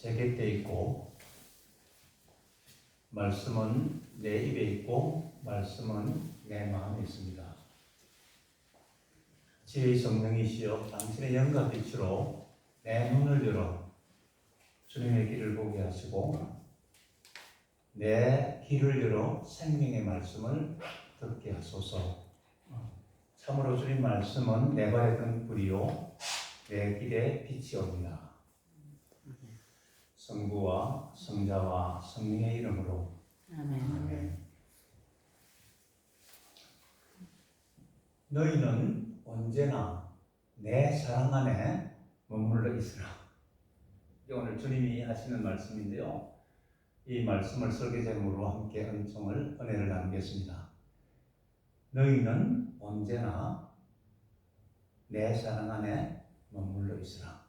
제 곁에 있고 말씀은 내 입에 있고 말씀은 내 마음에 있습니다. 지혜의 성령이시여 당신의 영과 빛으로 내 눈을 열어 주님의 길을 보게 하시고 내 귀를 열어 생명의 말씀을 듣게 하소서. 참으로 주님 말씀은 내 발에 든 불이요 내 길에 빛이옵니다. 성부와 성자와 성령의 이름으로 아멘. 너희는 언제나 내 사랑 안에 머물러 있으라. 오늘 주님이 하시는 말씀인데요. 이 말씀을 설교제목으로 함께 은혜를 나누겠습니다. 너희는 언제나 내 사랑 안에 머물러 있으라.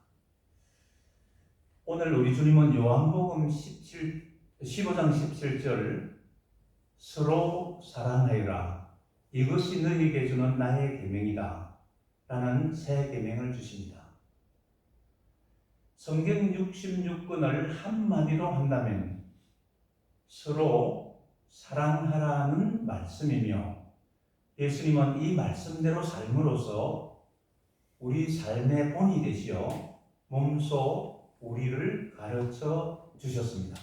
오늘 우리 주님은 요한복음 15장 17절 서로 사랑하여라. 이것이 너희에게 주는 나의 계명이다. 라는 새 계명을 주십니다. 성경 66권을 한마디로 한다면 서로 사랑하라는 말씀이며 예수님은 이 말씀대로 삶으로써 우리 삶의 본이 되시어 몸소 우리를 가르쳐 주셨습니다.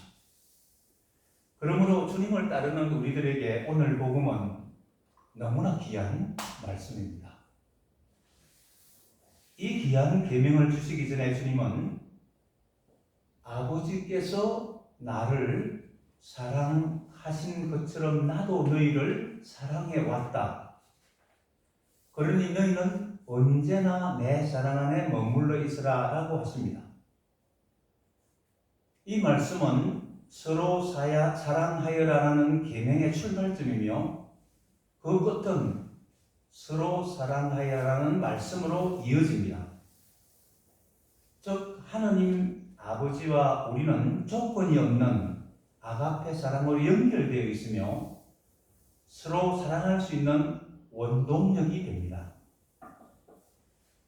그러므로 주님을 따르는 우리들에게 오늘 복음은 너무나 귀한 말씀입니다. 이 귀한 계명을 주시기 전에 주님은 아버지께서 나를 사랑하신 것처럼 나도 너희를 사랑해 왔다. 그러니 너희는 언제나 내 사랑 안에 머물러 있으라 라고 하십니다. 이 말씀은 서로 사랑하여라라는 계명의 출발점이며 그 끝은 서로 사랑하여라는 말씀으로 이어집니다. 즉 하나님 아버지와 우리는 조건이 없는 아가페 사랑으로 연결되어 있으며 서로 사랑할 수 있는 원동력이 됩니다.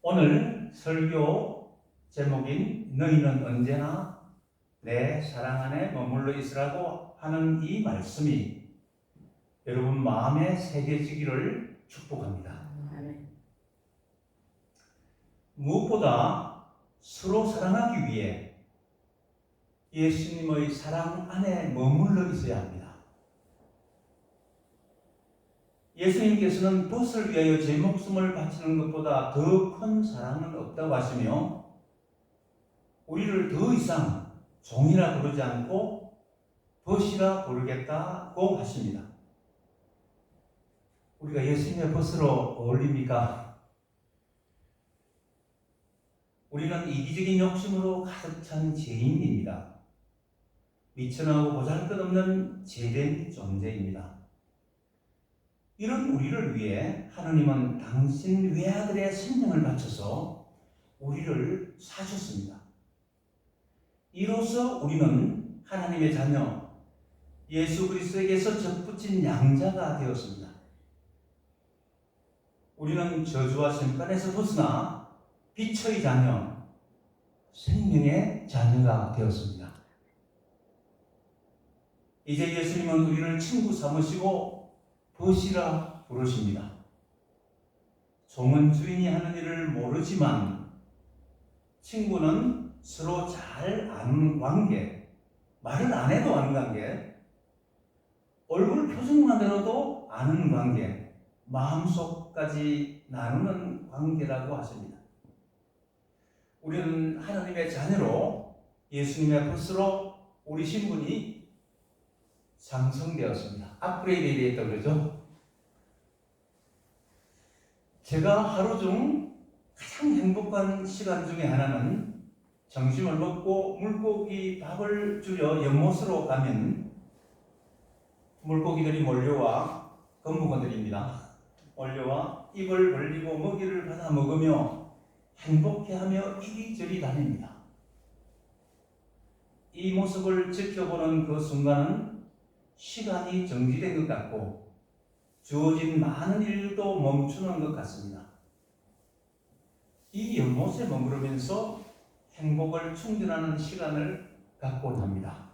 오늘 설교 제목인 너희는 언제나 내 사랑 안에 머물러 있으라고 하는 이 말씀이 여러분 마음에 새겨지기를 축복합니다. 무엇보다 서로 사랑하기 위해 예수님의 사랑 안에 머물러 있어야 합니다. 예수님께서는 벗을 위하여 제 목숨을 바치는 것보다 더 큰 사랑은 없다고 하시며 우리를 더 이상 종이라 부르지 않고 벗이라 부르겠다고 하십니다. 우리가 예수님의 벗으로 어울립니까? 우리는 이기적인 욕심으로 가득 찬 죄인입니다. 미천하고 보잘것없는 죄된 존재입니다. 이런 우리를 위해 하나님은 당신 외아들의 생명을 바쳐서 우리를 사셨습니다. 이로써 우리는 하나님의 자녀 예수 그리스도에게서 접붙인 양자가 되었습니다. 우리는 저주와 심판에서 벗어나 빛의 자녀, 생명의 자녀가 되었습니다. 이제 예수님은 우리를 친구 삼으시고 벗이라 부르십니다. 종은 주인이 하는 일을 모르지만 친구는 서로 잘 아는 관계, 말을 안 해도 아는 관계, 얼굴 표정만으로도 아는 관계, 마음속까지 나누는 관계라고 하십니다. 우리는 하나님의 자녀로 예수님의 벗으로 우리 신분이 상승되었습니다. 업그레이드 되었다고 그러죠. 제가 하루 중 가장 행복한 시간 중에 하나는 점심을 먹고 물고기 밥을 주려 연못으로 가면 물고기들이 몰려와 건무건들입니다. 몰려와 입을 벌리고 먹이를 받아 먹으며 행복해하며 이리저리 다닙니다. 이 모습을 지켜보는 그 순간은 시간이 정지된 것 같고 주어진 많은 일도 멈추는 것 같습니다. 이 연못에 머무르면서 행복을 충전하는 시간을 갖곤 합니다.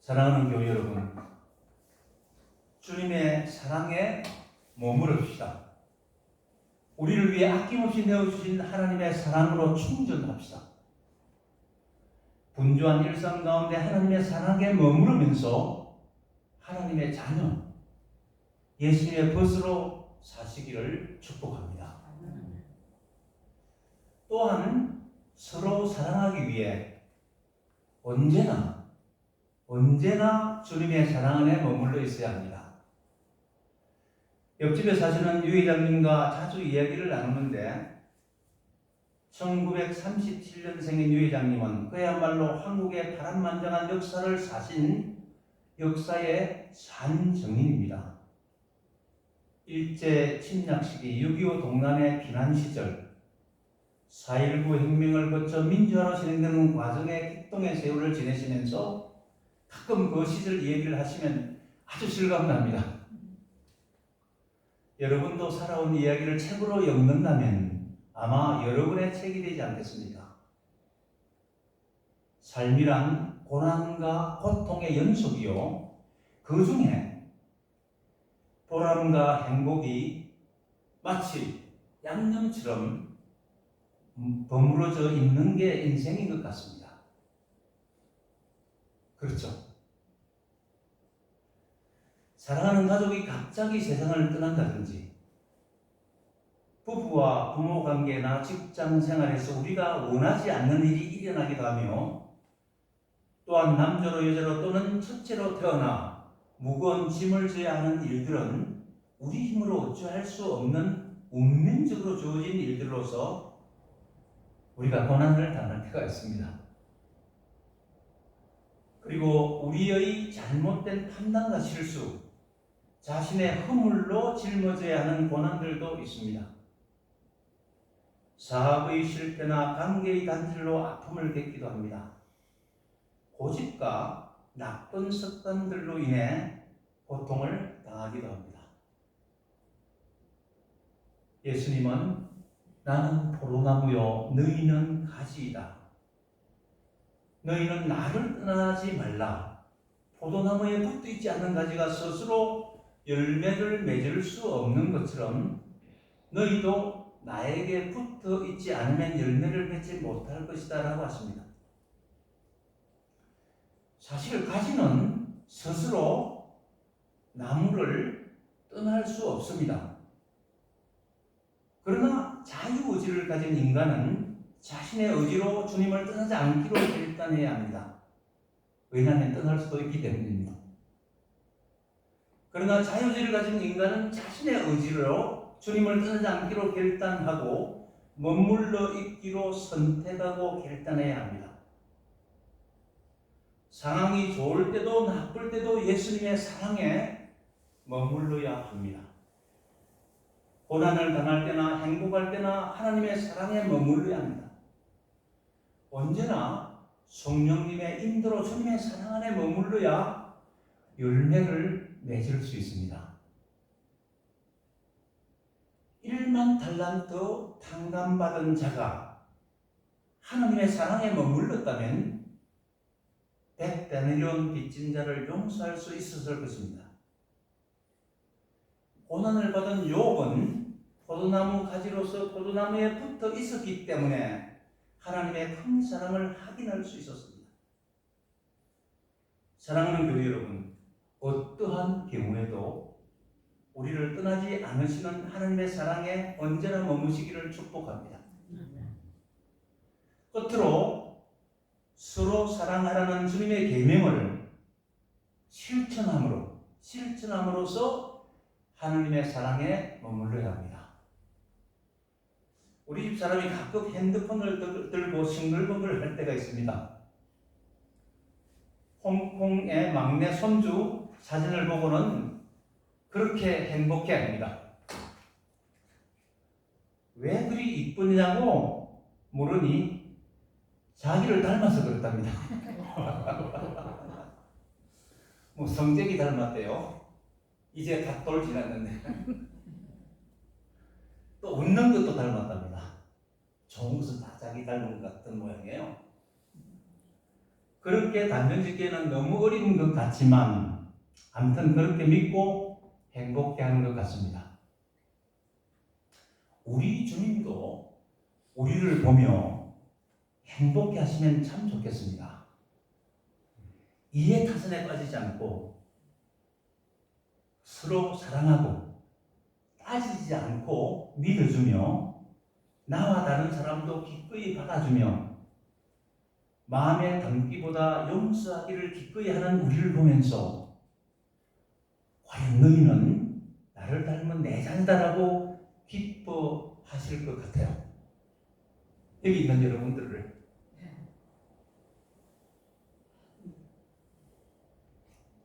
사랑하는 교회 여러분, 주님의 사랑에 머무릅시다. 우리를 위해 아낌없이 내어주신 하나님의 사랑으로 충전합시다. 분주한 일상 가운데 하나님의 사랑에 머무르면서 하나님의 자녀, 예수님의 벗으로 사시기를 축복합니다. 또한 서로 사랑하기 위해 언제나 주님의 사랑 안에 머물러 있어야 합니다. 옆집에 사시는 유 회장님과 자주 이야기를 나누는데 1937년생인 유 회장님은 그야말로 한국의 파란만장한 역사를 사신 역사의 산증인입니다. 일제 침략 시기, 6.25 동란의 피난 시절, 4.19 혁명을 거쳐 민주화로 진행되는 과정의激동의 세월을 지내시면서 가끔 그 시절 얘기를 하시면 아주 실감납니다. 여러분도 살아온 이야기를 책으로 엮는다면 아마 여러분의 책이 되지 않겠습니까? 삶이란 고난과 고통의 연속이요, 그 중에 보람과 행복이 마치 양념처럼 버무려져 있는 게 인생인 것 같습니다. 그렇죠? 사랑하는 가족이 갑자기 세상을 떠난다든지, 부부와 부모 관계나 직장 생활에서 우리가 원하지 않는 일이 일어나기도 하며, 또한 남자로 여자로 또는 첫째로 태어나 무거운 짐을 져야 하는 일들은 우리 힘으로 어찌할 수 없는 운명적으로 주어진 일들로서 우리가 고난을 당할 때가 있습니다. 그리고 우리의 잘못된 판단과 실수, 자신의 허물로 짊어져야 하는 고난들도 있습니다. 사업의 실패나 관계의 단절로 아픔을 겪기도 합니다. 고집과 나쁜 습관들로 인해 고통을 당하기도 합니다. 예수님은 나는 포도나무요 너희는 가지이다. 너희는 나를 떠나지 말라. 포도나무에 붙어 있지 않는 가지가 스스로 열매를 맺을 수 없는 것처럼 너희도 나에게 붙어 있지 않으면 열매를 맺지 못할 것이다 라고 하십니다. 사실 가지는 스스로 나무를 떠날 수 없습니다. 그러나 자유의지를 가진 인간은 자신의 의지로 주님을 떠나지 않기로 결단해야 합니다. 왜냐하면 떠날 수도 있기 때문입니다. 그러나 자유의지를 가진 인간은 자신의 의지로 주님을 떠나지 않기로 결단하고 머물러 있기로 선택하고 결단해야 합니다. 상황이 좋을 때도 나쁠 때도 예수님의 사랑에 머물러야 합니다. 고난을 당할 때나 행복할 때나 하나님의 사랑에 머물러야 합니다. 언제나 성령님의 인도로 주님의 사랑 안에 머물러야 열매를 맺을 수 있습니다. 1만 달란트 탕감받은 자가 하나님의 사랑에 머물렀다면 100데나리온 빚진 자를 용서할 수 있었을 것입니다. 고난을 받은 욥은 포도나무 가지로서 포도나무에 붙어 있었기 때문에 하나님의 큰 사랑을 확인할 수 있었습니다. 사랑하는 교회 여러분, 어떠한 경우에도 우리를 떠나지 않으시는 하나님의 사랑에 언제나 머무시기를 축복합니다. 끝으로 서로 사랑하라는 주님의 계명을 실천함으로써 하나님의 사랑에 머물러야 합니다. 우리 집 사람이 가끔 핸드폰을 들고 싱글벙글 할 때가 있습니다. 홍콩의 막내 손주 사진을 보고는 그렇게 행복해합니다. 왜 그리 이쁘냐고 물으니 자기를 닮아서 그렇답니다. 뭐 성재기 닮았대요. 이제 갓돌 지났는데. 또 웃는 것도 닮았답니다. 좋은 것은 다 자기 닮은 것 같은 모양이에요. 그렇게 단정짓기에는 너무 어려운 것 같지만 아무튼 그렇게 믿고 행복해하는 것 같습니다. 우리 주님도 우리를 보며 행복해 하시면 참 좋겠습니다. 이해 타산에 빠지지 않고 서로 사랑하고 따지지 않고 믿어주며 나와 다른 사람도 기꺼이 받아주며 마음에 담기보다 용서하기를 기꺼이 하는 우리를 보면서 과연 너희는 나를 닮은 내 자녀다라고 기뻐하실 것 같아요. 여기 있는 여러분들을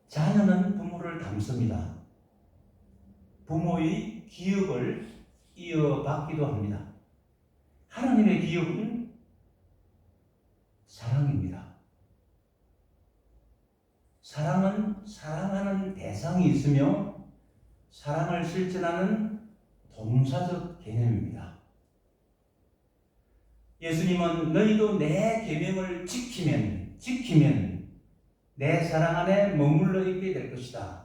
자녀는 부모를 닮습니다. 부모의 기억을 이어받기도 합니다. 하나님의 기억은 사랑입니다. 사랑은 사랑하는 대상이 있으며 사랑을 실천하는 동사적 개념입니다. 예수님은 너희도 내 계명을 지키면 내 사랑 안에 머물러 있게 될 것이다.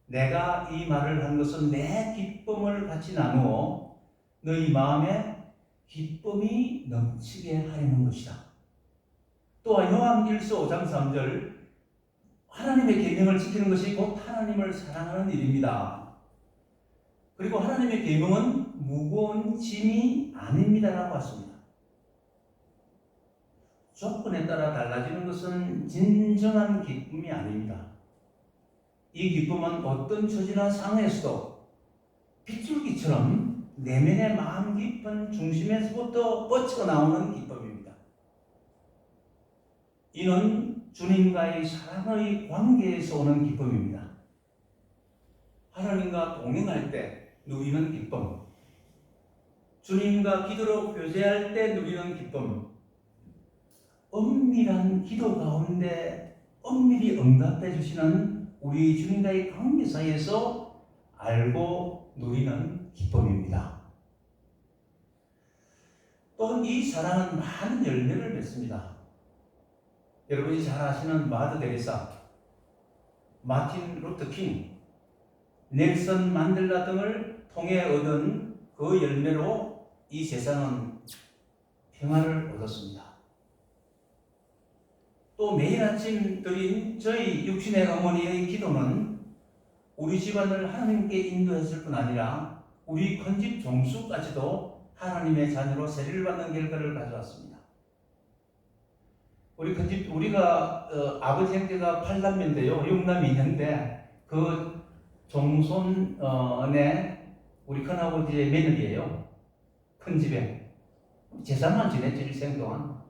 내가 이 말을 한 것은 내 기쁨을 같이 나누어 너희 마음에 기쁨이 넘치게 하려는 것이다. 또한 요한 1서 5장 3절 하나님의 계명을 지키는 것이 곧 하나님을 사랑하는 일입니다. 그리고 하나님의 계명은 무거운 짐이 아닙니다라고 하십니다. 조건에 따라 달라지는 것은 진정한 기쁨이 아닙니다. 이 기쁨은 어떤 처지나 상황에서도 빗줄기처럼 내면의 마음 깊은 중심에서부터 뻗쳐나오는 기쁨입니다. 이는 주님과의 사랑의 관계에서 오는 기쁨입니다. 하나님과 동행할 때 누리는 기쁨, 주님과 기도로 교제할 때 누리는 기쁨, 엄밀한 기도 가운데 엄밀히 응답해 주시는 우리 주님과의 관계 사이에서 알고 누리는 기쁨입니다. 또한 이 사랑은 많은 열매를 맺습니다. 여러분이 잘 아시는 마더 데레사, 마틴 루터 킹, 넬슨 만델라 등을 통해 얻은 그 열매로 이 세상은 평화를 얻었습니다. 또 매일 아침 드린 저희 육신의 어머니의 기도는 우리 집안을 하나님께 인도했을 뿐 아니라 우리 큰집 종수까지도 하나님의 자녀로 세례를 받는 결과를 가져왔습니다. 우리 큰집 우리가 아버지 형제가 8남매인데요, 6남이 있는데 그 종손의 우리 큰아버지의 며느리예요. 큰집에 제사만 지냈죠, 일생 동안.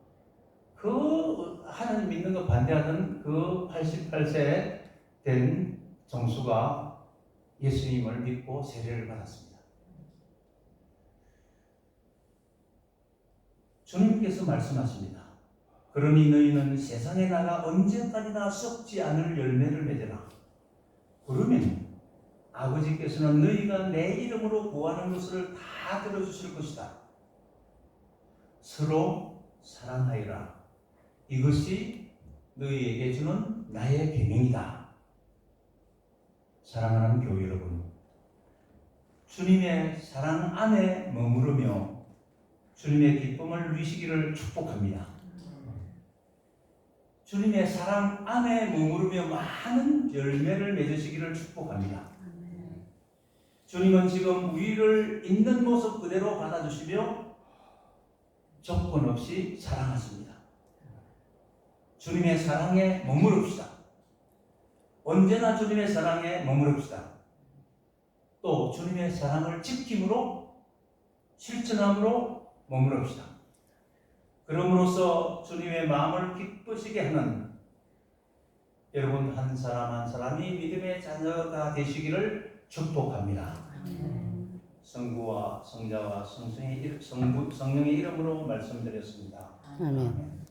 그 하나님 믿는 거 반대하던 그 88세 된 정수가 예수님을 믿고 세례를 받았습니다. 주님께서 말씀하십니다. 그러니 너희는 세상에 나가 언제까지나 썩지 않을 열매를 맺어라. 그러면 아버지께서는 너희가 내 이름으로 구하는 것을 다 들어주실 것이다. 서로 사랑하여라. 이것이 너희에게 주는 나의 계명이다. 사랑하는 교회 여러분, 주님의 사랑 안에 머무르며 주님의 기쁨을 누리시기를 축복합니다. 주님의 사랑 안에 머무르며 많은 열매를 맺으시기를 축복합니다. 주님은 지금 우리를 있는 모습 그대로 받아주시며 조건 없이 사랑하십니다. 주님의 사랑에 머무릅시다. 언제나 주님의 사랑에 머무릅시다. 또 주님의 사랑을 지킴으로 실천함으로 머무릅시다. 그럼으로써 주님의 마음을 기쁘시게 하는 여러분 한 사람 한 사람이 믿음의 자녀가 되시기를 축복합니다. 성부와 성자와 성령의 이름으로 말씀드렸습니다. 아멘.